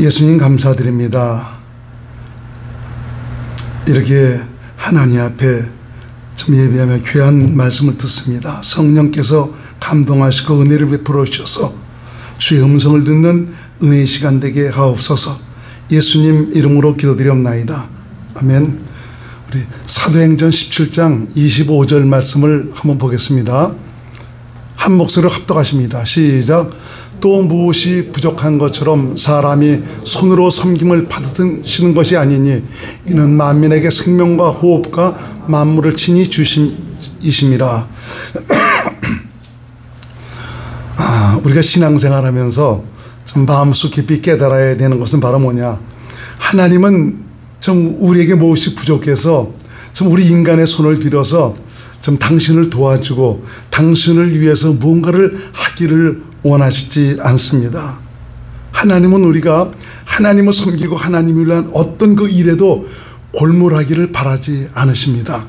예수님 감사드립니다. 이렇게 하나님 앞에 좀 예배하며 귀한 말씀을 듣습니다. 성령께서 감동하시고 은혜를 베풀어 주셔서 주의 음성을 듣는 은혜의 시간 되게 하옵소서. 예수님 이름으로 기도드리옵나이다. 아멘. 우리 사도행전 17장 25절 말씀을 한번 보겠습니다. 한 목소리로 합독하십니다. 시작. 또 무엇이 부족한 것처럼 사람이 손으로 섬김을 받으시는 것이 아니니 이는 만민에게 생명과 호흡과 만물을 친히 주심이심이라. 우리가 신앙생활하면서 좀 마음속 깊이 깨달아야 되는 것은 바로 뭐냐, 하나님은 좀 우리에게 무엇이 부족해서 좀 우리 인간의 손을 빌어서 좀 당신을 도와주고 당신을 위해서 무언가를 하기를 원하시지 않습니다. 하나님은 우리가 하나님을 섬기고 하나님을 위한 어떤 그 일에도 골몰하기를 바라지 않으십니다.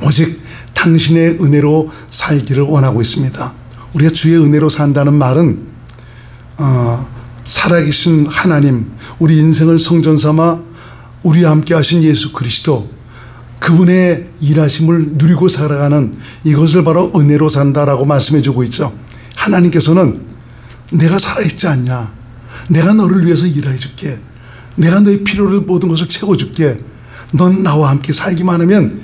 오직 당신의 은혜로 살기를 원하고 있습니다. 우리가 주의 은혜로 산다는 말은 살아계신 하나님, 우리 인생을 성전 삼아 우리와 함께 하신 예수 그리스도, 그분의 일하심을 누리고 살아가는 이것을 바로 은혜로 산다라고 말씀해 주고 있죠. 하나님께서는 내가 살아있지 않냐, 내가 너를 위해서 일해 줄게, 내가 너의 필요를 모든 것을 채워줄게, 넌 나와 함께 살기만 하면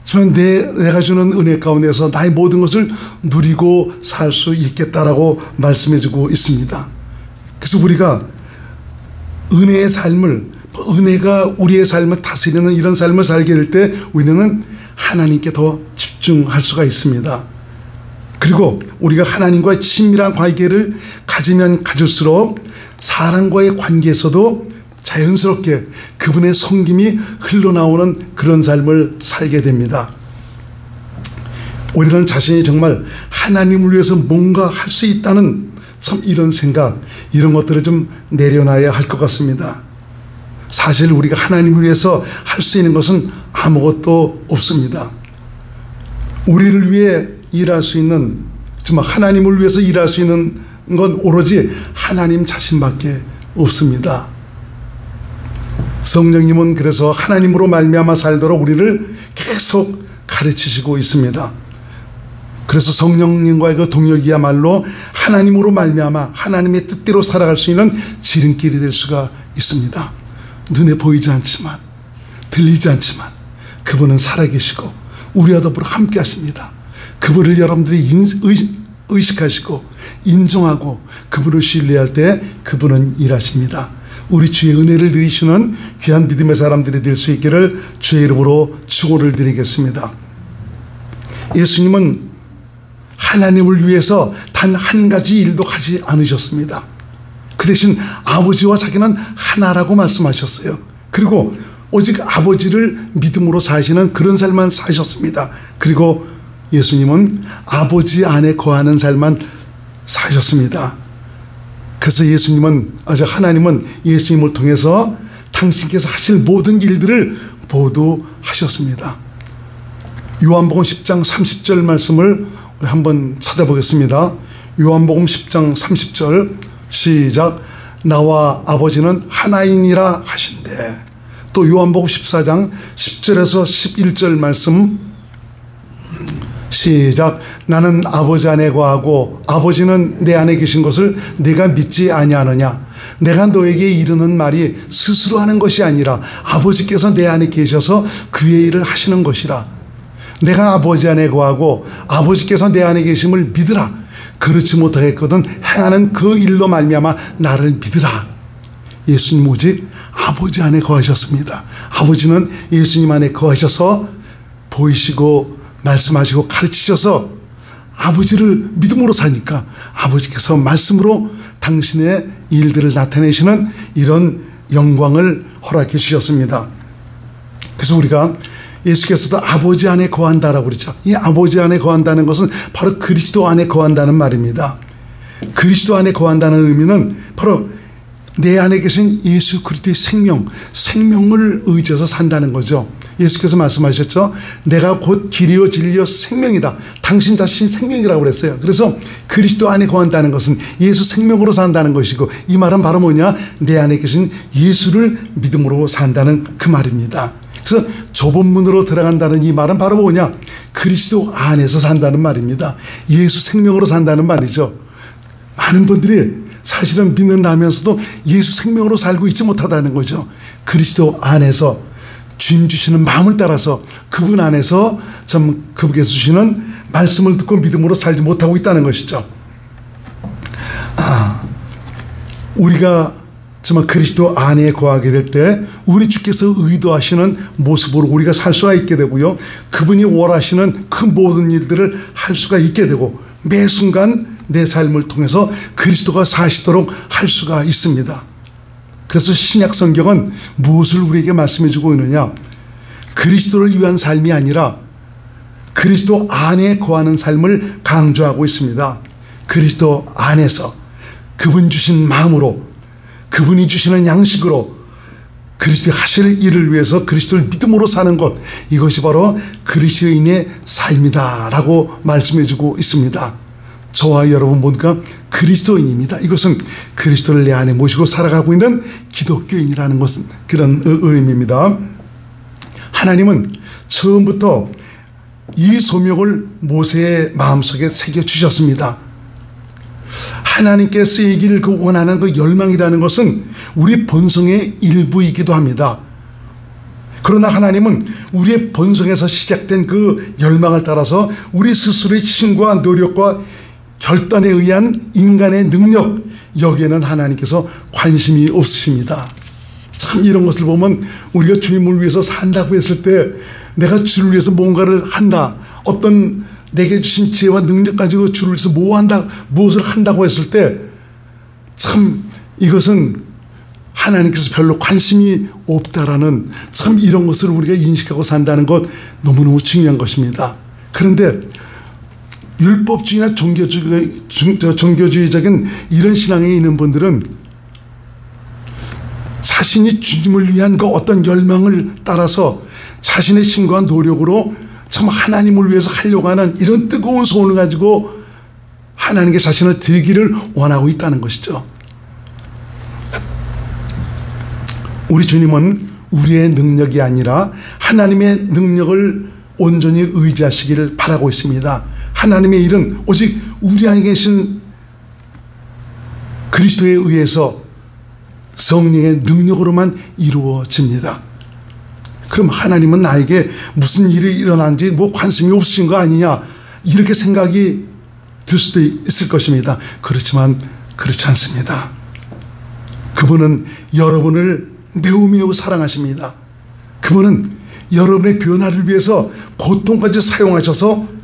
저는 내가 주는 은혜 가운데서 나의 모든 것을 누리고 살 수 있겠다라고 말씀해 주고 있습니다. 그래서 우리가 은혜의 삶을, 은혜가 우리의 삶을 다스리는 이런 삶을 살게 될 때 우리는 하나님께 더 집중할 수가 있습니다. 그리고 우리가 하나님과의 친밀한 관계를 가지면 가질수록 사람과의 관계에서도 자연스럽게 그분의 성김이 흘러나오는 그런 삶을 살게 됩니다. 우리는 자신이 정말 하나님을 위해서 뭔가 할 수 있다는 참 이런 생각, 이런 것들을 좀 내려놔야 할 것 같습니다. 사실 우리가 하나님을 위해서 할 수 있는 것은 아무것도 없습니다. 우리를 위해 일할 수 있는, 정말 하나님을 위해서 일할 수 있는 건 오로지 하나님 자신밖에 없습니다. 성령님은 그래서 하나님으로 말미암아 살도록 우리를 계속 가르치시고 있습니다. 그래서 성령님과의 그 동역이야말로 하나님으로 말미암아 하나님의 뜻대로 살아갈 수 있는 지름길이 될 수가 있습니다. 눈에 보이지 않지만, 들리지 않지만 그분은 살아계시고 우리와 더불어 함께 하십니다. 그분을 여러분들이 의식하시고 인정하고 그분을 신뢰할 때 그분은 일하십니다. 우리 주의 은혜를 누리시는 귀한 믿음의 사람들이 될 수 있기를 주의 이름으로 축원을 드리겠습니다. 예수님은 하나님을 위해서 단 한 가지 일도 하지 않으셨습니다. 그 대신 아버지와 자기는 하나라고 말씀하셨어요. 그리고 오직 아버지를 믿음으로 사시는 그런 삶만 사셨습니다. 그리고 예수님은 아버지 안에 거하는 삶만 사셨습니다. 그래서 하나님은 예수님을 통해서 당신께서 하실 모든 일들을 모두 하셨습니다. 요한복음 10장 30절 말씀을 우리 한번 찾아보겠습니다. 요한복음 10장 30절 시작. 나와 아버지는 하나이니라 하신대. 또 요한복음 14장 10절에서 11절 말씀 시작. 나는 아버지 안에 거하고 아버지는 내 안에 계신 것을 내가 믿지 아니하느냐. 내가 너에게 이르는 말이 스스로 하는 것이 아니라 아버지께서 내 안에 계셔서 그의 일을 하시는 것이라. 내가 아버지 안에 거하고 아버지께서 내 안에 계심을 믿으라. 그렇지 못하겠거든 행하는 그 일로 말미암아 나를 믿으라. 예수님 오직 아버지 안에 거하셨습니다. 아버지는 예수님 안에 거하셔서 보이시고 말씀하시고 가르치셔서 아버지를 믿음으로 사니까 아버지께서 말씀으로 당신의 일들을 나타내시는 이런 영광을 허락해 주셨습니다. 그래서 우리가 예수께서도 아버지 안에 거한다라고 그러죠. 이 아버지 안에 거한다는 것은 바로 그리스도 안에 거한다는 말입니다. 그리스도 안에 거한다는 의미는 바로 내 안에 계신 예수 그리스도의 생명을 의지해서 산다는 거죠. 예수께서 말씀하셨죠. 내가 곧 길이요 진리요 생명이다. 당신 자신이 생명이라고 그랬어요. 그래서 그리스도 안에 거한다는 것은 예수 생명으로 산다는 것이고, 이 말은 바로 뭐냐? 내 안에 계신 예수를 믿음으로 산다는 그 말입니다. 그래서 좁은 문으로 들어간다는 이 말은 바로 뭐냐? 그리스도 안에서 산다는 말입니다. 예수 생명으로 산다는 말이죠. 많은 분들이 사실은 믿는다면서도 예수 생명으로 살고 있지 못하다는 거죠. 그리스도 안에서 주님 주시는 마음을 따라서 그분 안에서 참 그분께서 주시는 말씀을 듣고 믿음으로 살지 못하고 있다는 것이죠. 우리가 정말 그리스도 안에 거하게 될 때 우리 주께서 의도하시는 모습으로 우리가 살 수가 있게 되고요. 그분이 원하시는 그 모든 일들을 할 수가 있게 되고, 매 순간 내 삶을 통해서 그리스도가 사시도록 할 수가 있습니다. 그래서 신약 성경은 무엇을 우리에게 말씀해 주고 있느냐? 그리스도를 위한 삶이 아니라 그리스도 안에 거하는 삶을 강조하고 있습니다. 그리스도 안에서 그분 주신 마음으로, 그분이 주시는 양식으로 그리스도의 하실 일을 위해서 그리스도를 믿음으로 사는 것, 이것이 바로 그리스도인의 삶이다 라고 말씀해 주고 있습니다. 저와 여러분 모두가 그리스도인입니다. 이것은 그리스도를 내 안에 모시고 살아가고 있는 기독교인이라는 것은 그런 의미입니다. 하나님은 처음부터 이 소명을 모세의 마음속에 새겨주셨습니다. 하나님께 쓰이기를 그 원하는 그 열망이라는 것은 우리 본성의 일부이기도 합니다. 그러나 하나님은 우리의 본성에서 시작된 그 열망을 따라서 우리 스스로의 힘과 노력과 결단에 의한 인간의 능력, 여기에는 하나님께서 관심이 없으십니다. 참 이런 것을 보면 우리가 주님을 위해서 산다고 했을 때 내가 주를 위해서 뭔가를 한다, 어떤 내게 주신 지혜와 능력 가지고 주를 위해서 무엇을 한다고 했을 때 참 이것은 하나님께서 별로 관심이 없다라는, 참 이런 것을 우리가 인식하고 산다는 것 너무너무 중요한 것입니다. 그런데 율법주의나 종교주의적인 이런 신앙에 있는 분들은 자신이 주님을 위한 그 어떤 열망을 따라서 자신의 힘과 노력으로 참 하나님을 위해서 하려고 하는 이런 뜨거운 소원을 가지고 하나님께 자신을 드리기를 원하고 있다는 것이죠. 우리 주님은 우리의 능력이 아니라 하나님의 능력을 온전히 의지하시기를 바라고 있습니다. 하나님의 일은 오직 우리 안에 계신 그리스도에 의해서 성령의 능력으로만 이루어집니다. 그럼 하나님은 나에게 무슨 일이 일어난지 뭐 관심이 없으신 거 아니냐, 이렇게 생각이 들 수도 있을 것입니다. 그렇지만 그렇지 않습니다. 그분은 여러분을 매우 사랑하십니다. 그분은 여러분의 변화를 위해서 고통까지 사용하셔서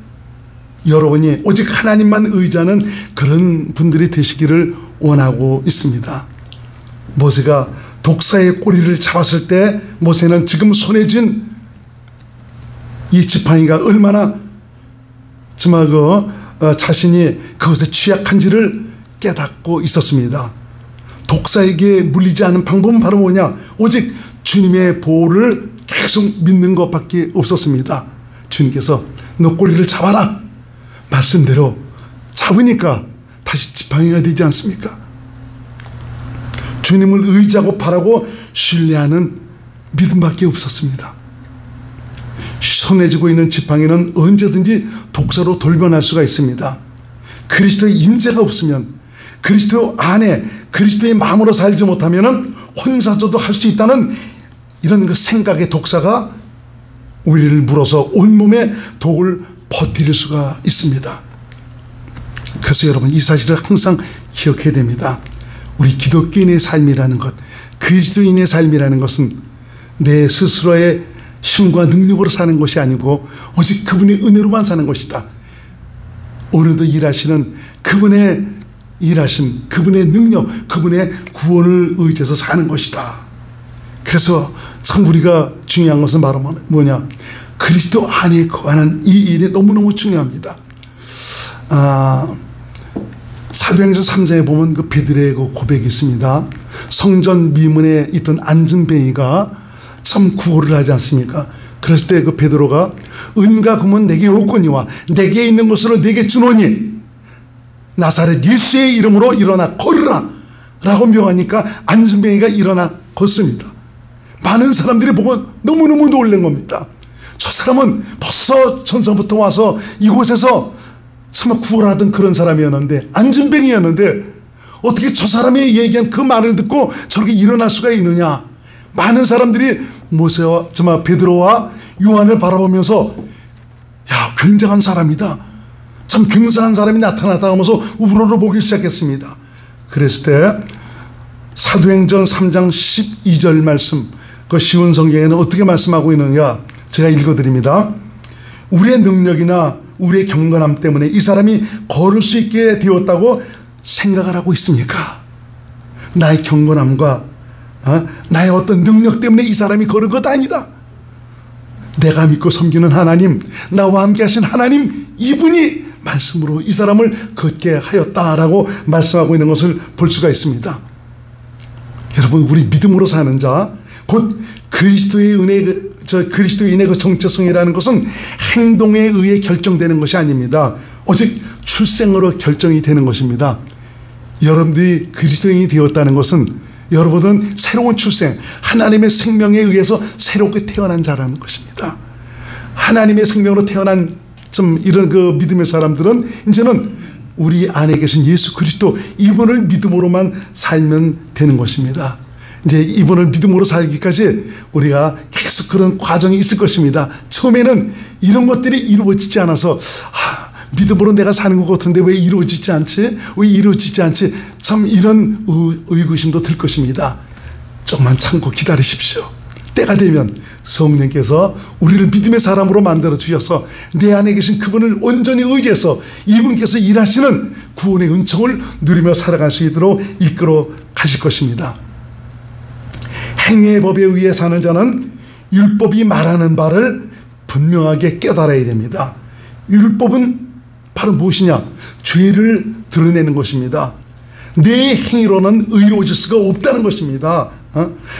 여러분이 오직 하나님만 의지하는 그런 분들이 되시기를 원하고 있습니다. 모세가 독사의 꼬리를 잡았을 때 모세는 지금 손에 쥔 이 지팡이가 얼마나 정말 자신이 그것에 취약한지를 깨닫고 있었습니다. 독사에게 물리지 않은 방법은 바로 뭐냐? 오직 주님의 보호를 계속 믿는 것밖에 없었습니다. 주님께서 너 꼬리를 잡아라 말씀대로 잡으니까 다시 지팡이가 되지 않습니까? 주님을 의지하고 바라고 신뢰하는 믿음밖에 없었습니다. 손에 쥐고 있는 지팡이는 언제든지 독사로 돌변할 수가 있습니다. 그리스도의 임재가 없으면, 그리스도 안에 그리스도의 마음으로 살지 못하면 혼자서도 할 수 있다는 이런 그 생각의 독사가 우리를 물어서 온몸에 독을 퍼뜨릴 수가 있습니다. 그래서 여러분, 이 사실을 항상 기억해야 됩니다. 우리 기독교인의 삶이라는 것, 그리스도인의 삶이라는 것은 내 스스로의 힘과 능력으로 사는 것이 아니고 오직 그분의 은혜로만 사는 것이다. 오늘도 일하시는 그분의 일하심, 그분의 능력, 그분의 구원을 의지해서 사는 것이다. 그래서 참 우리가 중요한 것은 바로 뭐냐? 그리스도 안에 거하는 이 일이 너무너무 중요합니다. 사도행전 3장에 보면 그 베드로의 그 고백이 있습니다. 성전 미문에 있던 안전뱅이가 참 구호를 하지 않습니까? 그랬을 때 그 베드로가 은과 금은 내게 없거니와 내게 있는 것으로 내게 주노니 나사렛 예수의 이름으로 일어나 걸으라 라고 명하니까 안진뱅이가 일어나 걷습니다. 많은 사람들이 보고 너무너무 놀란 겁니다. 저 사람은 벌써 전서부터 와서 이곳에서 정말 구걸하던 그런 사람이었는데, 안진뱅이였는데 어떻게 저 사람이 얘기한 그 말을 듣고 저렇게 일어날 수가 있느냐. 많은 사람들이 모세와 정말 베드로와 요한을 바라보면서 야, 굉장한 사람이다, 참 굉장한 사람이 나타났다 하면서 우러러보기 시작했습니다. 그랬을 때 사도행전 3장 12절 말씀, 그 쉬운 성경에는 어떻게 말씀하고 있느냐, 제가 읽어드립니다. 우리의 능력이나 우리의 경건함 때문에 이 사람이 걸을 수 있게 되었다고 생각을 하고 있습니까? 나의 경건함과 나의 어떤 능력 때문에 이 사람이 걸은 것 아니다. 내가 믿고 섬기는 하나님, 나와 함께 하신 하나님, 이분이 말씀으로 이 사람을 걷게 하였다라고 말씀하고 있는 것을 볼 수가 있습니다. 여러분, 우리 믿음으로 사는 자, 곧 그리스도의 은혜, 그리스도인의 그 정체성이라는 것은 행동에 의해 결정되는 것이 아닙니다. 오직 출생으로 결정이 되는 것입니다. 여러분들이 그리스도인이 되었다는 것은 여러분은 새로운 출생, 하나님의 생명에 의해서 새롭게 태어난 자라는 것입니다. 하나님의 생명으로 태어난 이런 그 믿음의 사람들은 이제는 우리 안에 계신 예수 그리스도, 이분을 믿음으로만 살면 되는 것입니다. 이제 이분을 믿음으로 살기까지 우리가 계속 그런 과정이 있을 것입니다. 처음에는 이런 것들이 이루어지지 않아서 믿음으로 내가 사는 것 같은데 왜 이루어지지 않지? 왜 이루어지지 않지? 참 이런 의구심도 들 것입니다. 조금만 참고 기다리십시오. 때가 되면 성령께서 우리를 믿음의 사람으로 만들어 주셔서 내 안에 계신 그분을 온전히 의지해서 이분께서 일하시는 구원의 은총을 누리며 살아갈 수 있도록 이끌어 가실 것입니다. 행위의 법에 의해 사는 자는 율법이 말하는 바를 분명하게 깨달아야 됩니다. 율법은 바로 무엇이냐? 죄를 드러내는 것입니다. 내 행위로는 의로워질 수가 없다는 것입니다.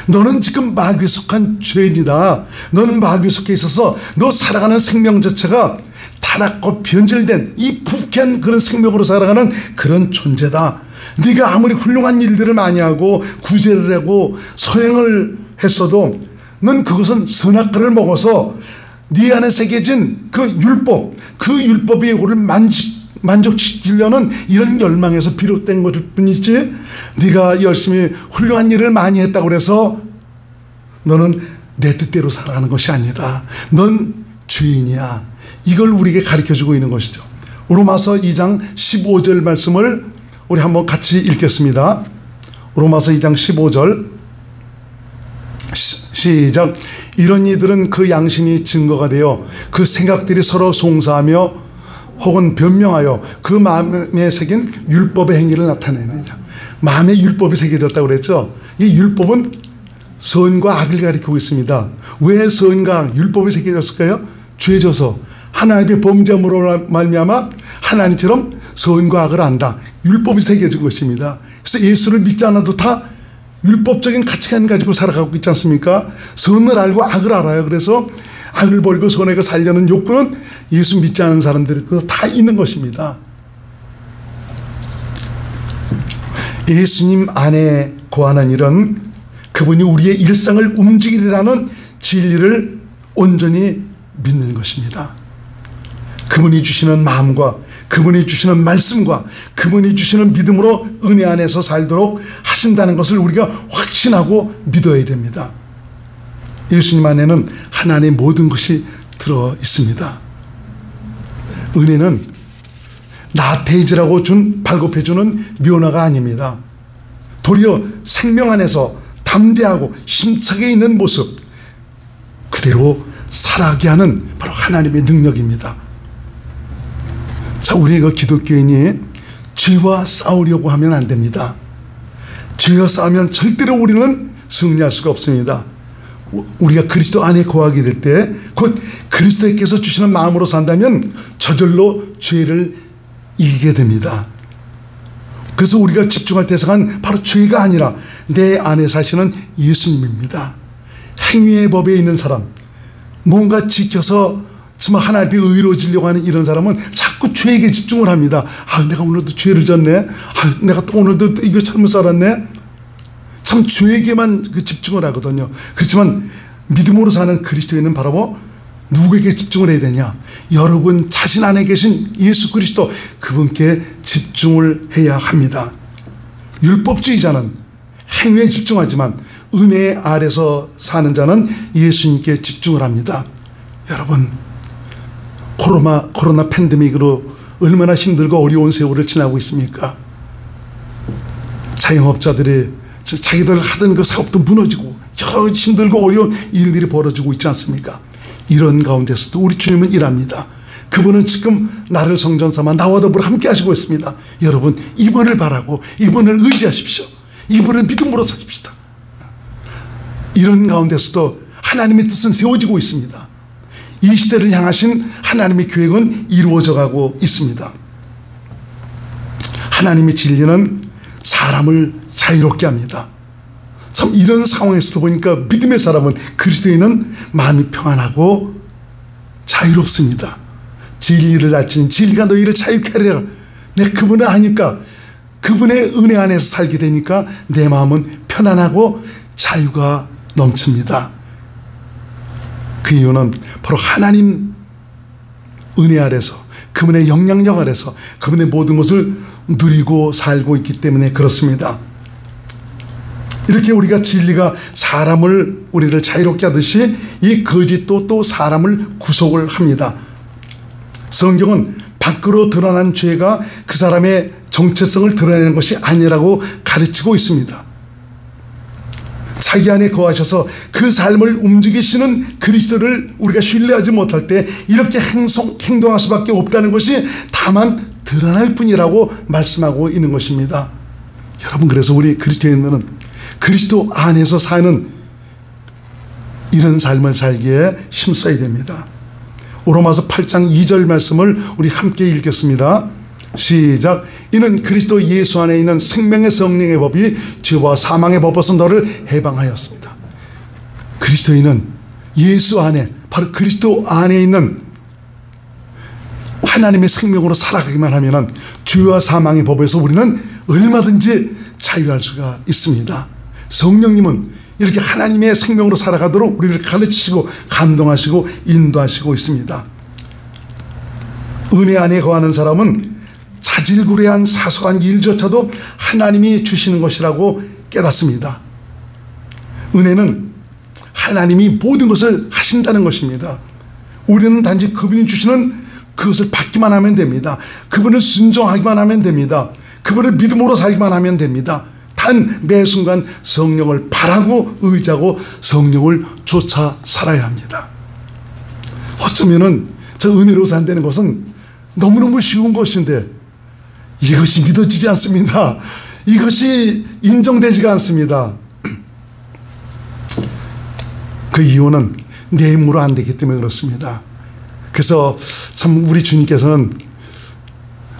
너는 지금 마귀에 속한 죄인이다. 너는 마귀에 속해 있어서 너 살아가는 생명 자체가 타락과 변질된 이 부패한 그런 생명으로 살아가는 그런 존재다. 네가 아무리 훌륭한 일들을 많이 하고 구제를 하고 서행을 했어도 넌 그것은 선악과를 먹어서 네 안에 새겨진 그 율법, 그 율법의 요구를 만족시키려는 이런 열망에서 비롯된 것일 뿐이지, 네가 열심히 훌륭한 일을 많이 했다고 해서 너는 내 뜻대로 살아가는 것이 아니다. 넌 죄인이야. 이걸 우리에게 가르쳐주고 있는 것이죠. 로마서 2장 15절 말씀을 우리 한번 같이 읽겠습니다. 로마서 2장 15절 시작. 이런 이들은 그 양심이 증거가 되어 그 생각들이 서로 송사하며 혹은 변명하여 그 마음에 새긴 율법의 행위를 나타내는 자. 마음에 율법이 새겨졌다고 그랬죠. 이 율법은 선과 악을 가리키고 있습니다. 왜 선과 율법이 새겨졌을까요? 죄져서 하나님의 범죄함으로 말미암아 하나님처럼 선과 악을 안다. 율법이 새겨진 것입니다. 그래서 예수를 믿지 않아도 다 율법적인 가치관 가지고 살아가고 있지 않습니까? 선을 알고 악을 알아요. 그래서 악을 버리고 선을 살려는 욕구는 예수 믿지 않은 사람들이 다 있는 것입니다. 예수님 안에 거하는 일은 그분이 우리의 일상을 움직이리라는 진리를 온전히 믿는 것입니다. 그분이 주시는 마음과 그분이 주시는 말씀과 그분이 주시는 믿음으로 은혜 안에서 살도록 하신다는 것을 우리가 확신하고 믿어야 됩니다. 예수님 안에는 하나님의 모든 것이 들어 있습니다. 은혜는 나태해지라고 발급해주는 면허가 아닙니다. 도리어 생명 안에서 담대하고 힘차게 있는 모습 그대로 살아가게 하는 바로 하나님의 능력입니다. 자, 우리가 기독교인이 죄와 싸우려고 하면 안 됩니다. 죄와 싸우면 절대로 우리는 승리할 수가 없습니다. 우리가 그리스도 안에 거하게 될 때 곧 그리스도께서 주시는 마음으로 산다면 저절로 죄를 이기게 됩니다. 그래서 우리가 집중할 대상은 바로 죄가 아니라 내 안에 사시는 예수님입니다. 행위의 법에 있는 사람, 뭔가 지켜서 정말 하나님이 의로워지려고 하는 이런 사람은 자꾸 죄에게 집중을 합니다. 내가 오늘도 죄를 졌네. 내가 또 오늘도 이거 잘못 살았네. 참 죄에게만 집중을 하거든요. 그렇지만 믿음으로 사는 그리스도인은 바로 누구에게 집중을 해야 되냐? 여러분 자신 안에 계신 예수 그리스도, 그분께 집중을 해야 합니다. 율법주의자는 행위에 집중하지만 은혜 아래서 사는 자는 예수님께 집중을 합니다. 여러분, 코로나 팬데믹으로 얼마나 힘들고 어려운 세월을 지나고 있습니까? 자영업자들이 자기들 하던 그 사업도 무너지고 여러 힘들고 어려운 일들이 벌어지고 있지 않습니까? 이런 가운데서도 우리 주님은 일합니다. 그분은 지금 나를 성전 삼아 나와 더불어 함께 하시고 있습니다. 여러분, 이분을 바라고 이분을 의지하십시오. 이분을 믿음으로 사십시다. 이런 가운데서도 하나님의 뜻은 세워지고 있습니다. 이 시대를 향하신 하나님의 계획은 이루어져 가고 있습니다. 하나님의 진리는 사람을 자유롭게 합니다. 참 이런 상황에서도 보니까 믿음의 사람은, 그리스도인은 마음이 평안하고 자유롭습니다. 진리를 알지니 진리가 너희를 자유케 하리라. 내 그분을 아니까, 그분의 은혜 안에서 살게 되니까 내 마음은 편안하고 자유가 넘칩니다. 그 이유는 바로 하나님 은혜 아래서, 그분의 영향력 아래서 그분의 모든 것을 누리고 살고 있기 때문에 그렇습니다. 이렇게 우리가 진리가 우리를 자유롭게 하듯이 이 거짓도 또 사람을 구속을 합니다. 성경은 밖으로 드러난 죄가 그 사람의 정체성을 드러내는 것이 아니라고 가르치고 있습니다. 자기 안에 거하셔서 그 삶을 움직이시는 그리스도를 우리가 신뢰하지 못할 때 이렇게 행동할 수밖에 없다는 것이 다만 드러날 뿐이라고 말씀하고 있는 것입니다. 여러분, 그래서 우리 그리스도인들은 그리스도 안에서 사는 이런 삶을 살기에 힘써야 됩니다. 로마서 8장 2절 말씀을 우리 함께 읽겠습니다. 시작. 이는 그리스도 예수 안에 있는 생명의 성령의 법이 죄와 사망의 법에서 너를 해방하였습니다. 그리스도인은 예수 안에, 바로 그리스도 안에 있는 하나님의 생명으로 살아가기만 하면 죄와 사망의 법에서 우리는 얼마든지 자유할 수가 있습니다. 성령님은 이렇게 하나님의 생명으로 살아가도록 우리를 가르치시고 감동하시고 인도하시고 있습니다. 은혜 안에 거하는 사람은 자질구레한 사소한 일조차도 하나님이 주시는 것이라고 깨닫습니다. 은혜는 하나님이 모든 것을 하신다는 것입니다. 우리는 단지 그분이 주시는 그것을 받기만 하면 됩니다. 그분을 순종하기만 하면 됩니다. 그분을 믿음으로 살기만 하면 됩니다. 단 매 순간 성령을 바라고 의지하고 성령을 쫓아 살아야 합니다. 어쩌면은 저 은혜로 산다는 것은 너무너무 쉬운 것인데 이것이 믿어지지 않습니다. 이것이 인정되지가 않습니다. 그 이유는 내 힘으로 안 되기 때문에 그렇습니다. 그래서 참 우리 주님께서는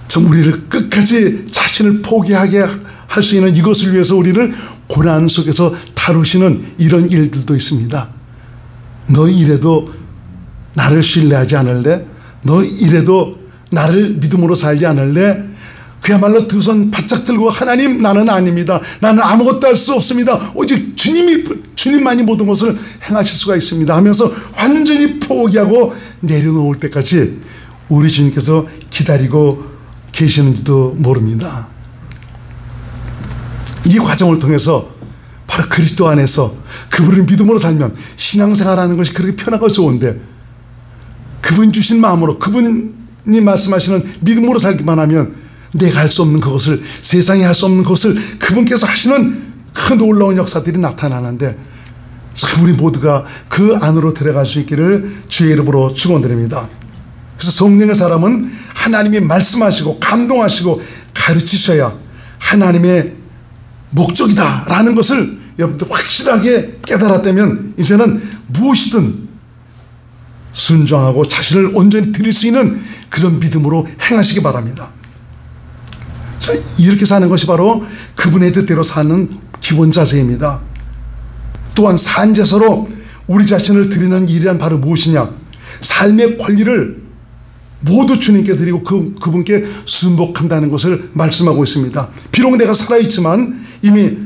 참 우리를 끝까지 자신을 포기하게 할 수 있는 이것을 위해서 우리를 고난 속에서 다루시는 이런 일들도 있습니다. 너 이래도 나를 신뢰하지 않을래? 너 이래도 나를 믿음으로 살지 않을래? 그야말로 두 손 바짝 들고 하나님, 나는 아닙니다. 나는 아무것도 할 수 없습니다. 오직 주님만이 모든 것을 행하실 수가 있습니다 하면서 완전히 포기하고 내려놓을 때까지 우리 주님께서 기다리고 계시는지도 모릅니다. 이 과정을 통해서 바로 그리스도 안에서 그분을 믿음으로 살면 신앙생활하는 것이 그렇게 편하고 좋은데, 그분 주신 마음으로 그분이 말씀하시는 믿음으로 살기만 하면 내가 할 수 없는 그것을, 세상이 할 수 없는 것을 그분께서 하시는 큰 놀라운 역사들이 나타나는데, 우리 모두가 그 안으로 들어갈 수 있기를 주의 이름으로 축원드립니다. 그래서 성령의 사람은 하나님이 말씀하시고 감동하시고 가르치셔야 하나님의 목적이다라는 것을 여러분들 확실하게 깨달았다면 이제는 무엇이든 순종하고 자신을 온전히 드릴 수 있는 그런 믿음으로 행하시기 바랍니다. 이렇게 사는 것이 바로 그분의 뜻대로 사는 기본 자세입니다. 또한 산제사로 우리 자신을 드리는 일이란 바로 무엇이냐? 삶의 권리를 모두 주님께 드리고 그분께 순복한다는 것을 말씀하고 있습니다. 비록 내가 살아있지만 이미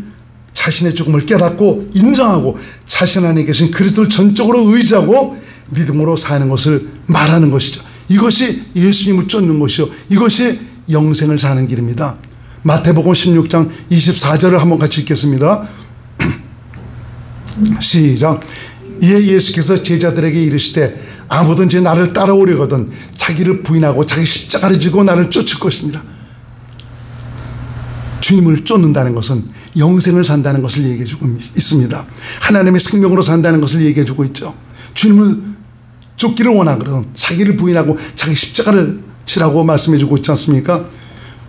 자신의 죽음을 깨닫고 인정하고 자신 안에 계신 그리스도를 전적으로 의지하고 믿음으로 사는 것을 말하는 것이죠. 이것이 예수님을 쫓는 것이요, 이것이 영생을 사는 길입니다. 마태복음 16장 24절을 한번 같이 읽겠습니다. 시작. 이에 예수께서 제자들에게 이르시되 아무든지 나를 따라오려거든 자기를 부인하고 자기 십자가를 지고 나를 쫓을 것이니라. 주님을 쫓는다는 것은 영생을 산다는 것을 얘기해주고 있습니다. 하나님의 생명으로 산다는 것을 얘기해주고 있죠. 주님을 쫓기를 원하거든 자기를 부인하고 자기 십자가를 지라고 말씀해주고 있지 않습니까?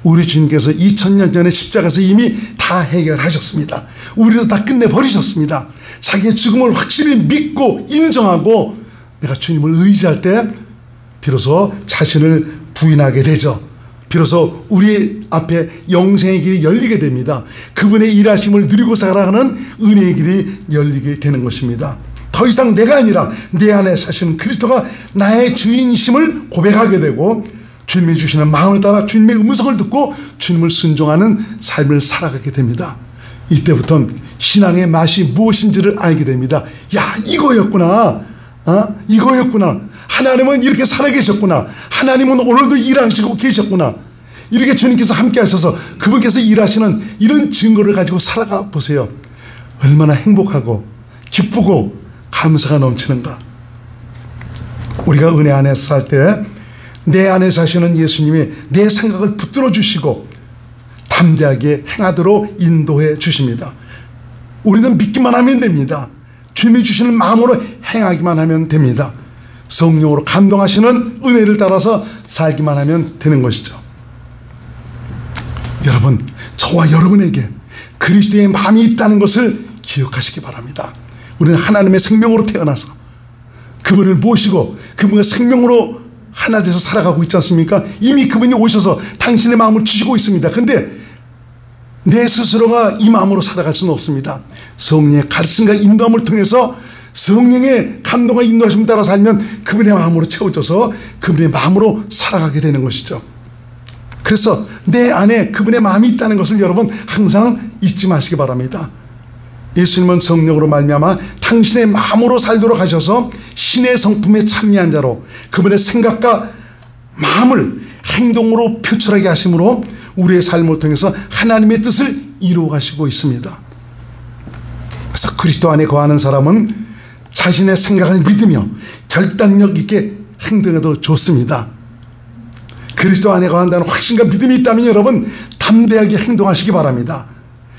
우리 주님께서 2000년 전에 십자가에서 이미 다 해결하셨습니다. 우리도 다 끝내버리셨습니다. 자기의 죽음을 확실히 믿고 인정하고 내가 주님을 의지할 때 비로소 자신을 부인하게 되죠. 비로소 우리 앞에 영생의 길이 열리게 됩니다. 그분의 일하심을 누리고 살아가는 은혜의 길이 열리게 되는 것입니다. 더 이상 내가 아니라 내 안에 사시는 그리스도가 나의 주인이심을 고백하게 되고 주님이 주시는 마음을 따라 주님의 음성을 듣고 주님을 순종하는 삶을 살아가게 됩니다. 이때부터는 신앙의 맛이 무엇인지를 알게 됩니다. 야, 이거였구나. 이거였구나. 하나님은 이렇게 살아계셨구나. 하나님은 오늘도 일하시고 계셨구나. 이렇게 주님께서 함께 하셔서 그분께서 일하시는 이런 증거를 가지고 살아가 보세요. 얼마나 행복하고 기쁘고 감사가 넘치는가. 우리가 은혜 안에서 살 때 내 안에 사시는 예수님이 내 생각을 붙들어 주시고 담대하게 행하도록 인도해 주십니다. 우리는 믿기만 하면 됩니다. 주님이 주시는 마음으로 행하기만 하면 됩니다. 성령으로 감동하시는 은혜를 따라서 살기만 하면 되는 것이죠. 여러분, 저와 여러분에게 그리스도의 마음이 있다는 것을 기억하시기 바랍니다. 우리는 하나님의 생명으로 태어나서 그분을 모시고 그분과 생명으로 하나 돼서 살아가고 있지 않습니까? 이미 그분이 오셔서 당신의 마음을 주시고 있습니다. 근데 내 스스로가 이 마음으로 살아갈 수는 없습니다. 성령의 가르침과 인도함을 통해서 성령의 감동과 인도하심을 따라 살면 그분의 마음으로 채워져서 그분의 마음으로 살아가게 되는 것이죠. 그래서 내 안에 그분의 마음이 있다는 것을 여러분 항상 잊지 마시기 바랍니다. 예수님은 성령으로 말미암아 당신의 마음으로 살도록 하셔서 신의 성품에 참여한 자로 그분의 생각과 마음을 행동으로 표출하게 하심으로 우리의 삶을 통해서 하나님의 뜻을 이루어 가시고 있습니다. 그래서 그리스도 안에 거하는 사람은 자신의 생각을 믿으며 결단력 있게 행동해도 좋습니다. 그리스도 안에 거한다는 확신과 믿음이 있다면 여러분 담대하게 행동하시기 바랍니다.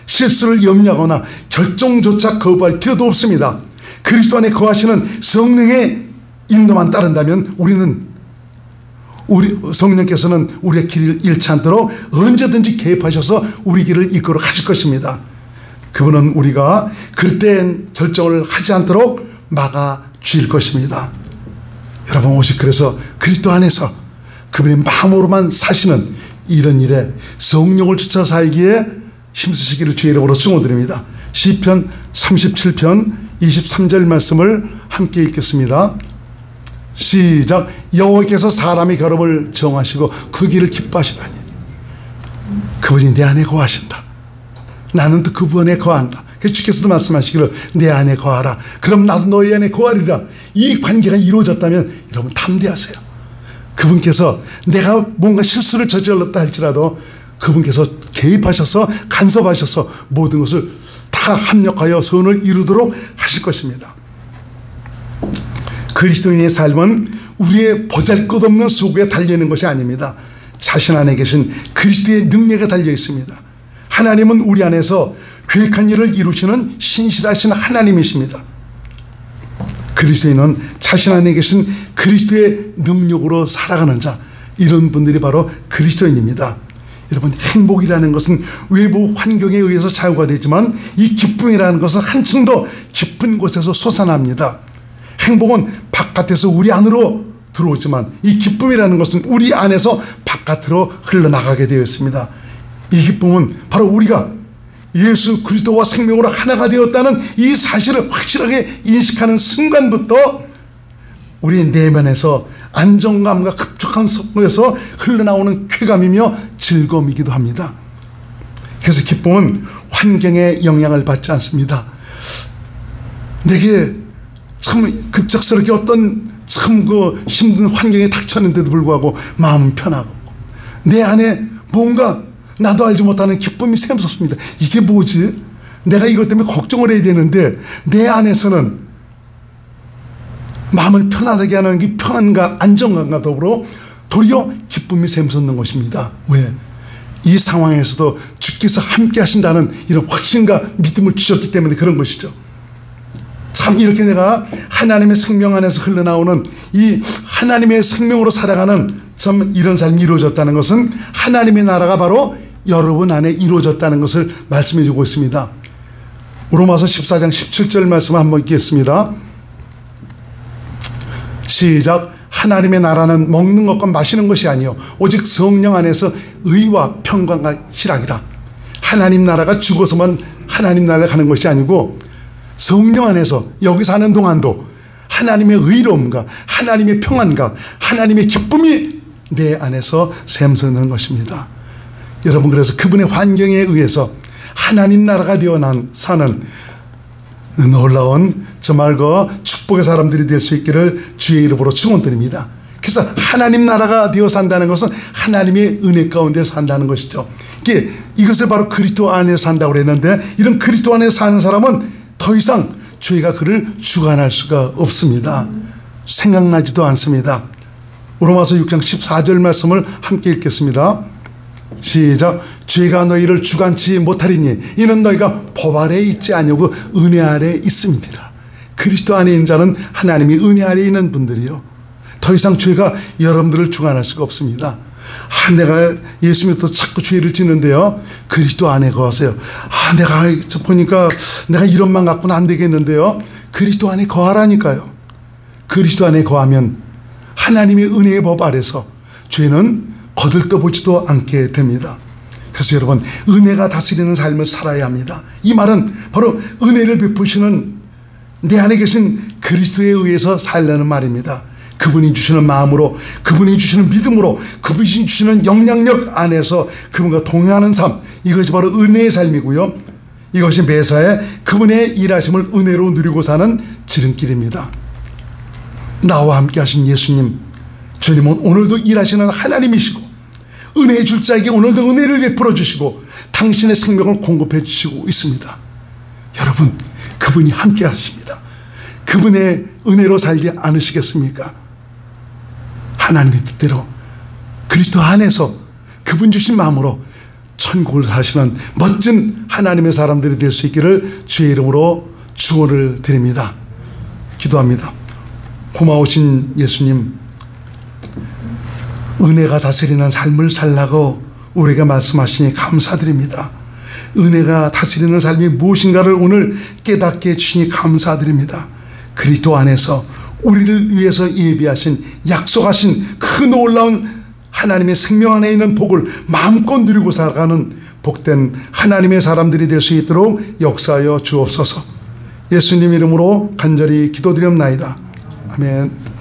실수를 염려하거나 결정조차 거부할 필요도 없습니다. 그리스도 안에 거하시는 성령의 인도만 따른다면 우리 성령께서는 우리의 길을 잃지 않도록 언제든지 개입하셔서 우리 길을 이끌어 가실 것입니다. 그분은 우리가 그릇된 결정을 하지 않도록 막아주실 것입니다. 여러분 오직 그래서 그리스도 안에서 그분의 마음으로만 사시는 이런 일에 성령을 쫓아 살기에 힘쓰시기를 주의 이름으로 축원드립니다. 시편 37편 23절 말씀을 함께 읽겠습니다. 시작. 여호와께서 사람의 걸음을 정하시고 그 길을 기뻐하시다니. 그분이 내 안에 거하신다. 나는 또 그분 안에 거한다. 주께서도 말씀하시기를 내 안에 거하라. 그럼 나도 너희 안에 거하리라. 이 관계가 이루어졌다면 여러분 담대하세요. 그분께서 내가 뭔가 실수를 저질렀다 할지라도 그분께서 개입하셔서 간섭하셔서 모든 것을 다 합력하여 선을 이루도록 하실 것입니다. 그리스도인의 삶은 우리의 보잘것없는 수고에 달려있는 것이 아닙니다. 자신 안에 계신 그리스도의 능력에 달려 있습니다. 하나님은 우리 안에서 계획한 일을 이루시는 신실하신 하나님이십니다. 그리스도인은 자신 안에 계신 그리스도의 능력으로 살아가는 자, 이런 분들이 바로 그리스도인입니다. 여러분 행복이라는 것은 외부 환경에 의해서 좌우가 되지만 이 기쁨이라는 것은 한층 더 깊은 곳에서 솟아납니다. 행복은 바깥에서 우리 안으로 들어오지만 이 기쁨이라는 것은 우리 안에서 바깥으로 흘러나가게 되어 있습니다. 이 기쁨은 바로 우리가 예수 그리스도와 생명으로 하나가 되었다는 이 사실을 확실하게 인식하는 순간부터 우리 내면에서 안정감과 급속한 속에서 흘러나오는 쾌감이며 즐거움이기도 합니다. 그래서 기쁨은 환경에 영향을 받지 않습니다. 내게 참 급작스럽게 어떤 참 그 힘든 환경에 닥쳤는데도 불구하고 마음은 편하고 내 안에 뭔가 나도 알지 못하는 기쁨이 샘솟습니다. 이게 뭐지? 내가 이것 때문에 걱정을 해야 되는데 내 안에서는 마음을 편하게 하는 그 평안과 안정감과 더불어 도리어 기쁨이 샘솟는 것입니다. 왜? 이 상황에서도 주께서 함께 하신다는 이런 확신과 믿음을 주셨기 때문에 그런 것이죠. 참 이렇게 내가 하나님의 생명 안에서 흘러나오는 이 하나님의 생명으로 살아가는 참 이런 삶이 이루어졌다는 것은 하나님의 나라가 바로 여러분 안에 이루어졌다는 것을 말씀해 주고 있습니다. 로마서 14장 17절 말씀 한번 읽겠습니다. 시작. 하나님의 나라는 먹는 것과 마시는 것이 아니요 오직 성령 안에서 의와 평강과 희락이라. 하나님 나라가 죽어서만 하나님 나라를 가는 것이 아니고 성령 안에서 여기 사는 동안도 하나님의 의로움과 하나님의 평안과 하나님의 기쁨이 내 안에서 샘솟는 것입니다. 여러분, 그래서 그분의 환경에 의해서 하나님 나라가 되어 사는 놀라운 정말 그 축복의 사람들이 될 수 있기를 주의 이름으로 축원드립니다. 그래서 하나님 나라가 되어 산다는 것은 하나님의 은혜 가운데 산다는 것이죠. 이것을 바로 그리스도 안에 산다고 그랬는데 이런 그리스도 안에 사는 사람은 더 이상 죄가 그를 주관할 수가 없습니다. 생각나지도 않습니다. 로마서 6장 14절 말씀을 함께 읽겠습니다. 시작. 죄가 너희를 주관치 못하리니 이는 너희가 법 아래에 있지 아니하고 은혜 아래에 있음이니라. 그리스도 안에 있는 자는 하나님이 은혜 아래에 있는 분들이요 더 이상 죄가 여러분들을 주관할 수가 없습니다. 내가 예수 믿고 자꾸 죄를 짓는데요 그리스도 안에 거하세요. 내가 보니까 내가 이런 만 갖고는 안 되겠는데요 그리스도 안에 거하라니까요. 그리스도 안에 거하면 하나님의 은혜의 법 아래서 죄는 거들떠보지도 않게 됩니다. 그래서 여러분, 은혜가 다스리는 삶을 살아야 합니다. 이 말은 바로 은혜를 베푸시는 내 안에 계신 그리스도에 의해서 살려는 말입니다. 그분이 주시는 마음으로, 그분이 주시는 믿음으로, 그분이 주시는 영향력 안에서 그분과 동행하는 삶, 이것이 바로 은혜의 삶이고요 이것이 매사에 그분의 일하심을 은혜로 누리고 사는 지름길입니다. 나와 함께 하신 예수님, 주님은 오늘도 일하시는 하나님이시고 은혜의 줄 자에게 오늘도 은혜를 베풀어 주시고 당신의 생명을 공급해 주시고 있습니다. 여러분, 그분이 함께 하십니다. 그분의 은혜로 살지 않으시겠습니까? 하나님의 뜻대로 그리스도 안에서 그분 주신 마음으로 천국을 사시는 멋진 하나님의 사람들이 될 수 있기를 주의 이름으로 축원을 드립니다. 기도합니다. 고마우신 예수님, 은혜가 다스리는 삶을 살라고 우리에게 말씀하시니 감사드립니다. 은혜가 다스리는 삶이 무엇인가를 오늘 깨닫게 해주시니 감사드립니다. 그리스도 안에서 우리를 위해서 예비하신, 약속하신 그 놀라운 하나님의 생명 안에 있는 복을 마음껏 누리고 살아가는 복된 하나님의 사람들이 될 수 있도록 역사하여 주옵소서. 예수님 이름으로 간절히 기도드리옵나이다. 아멘.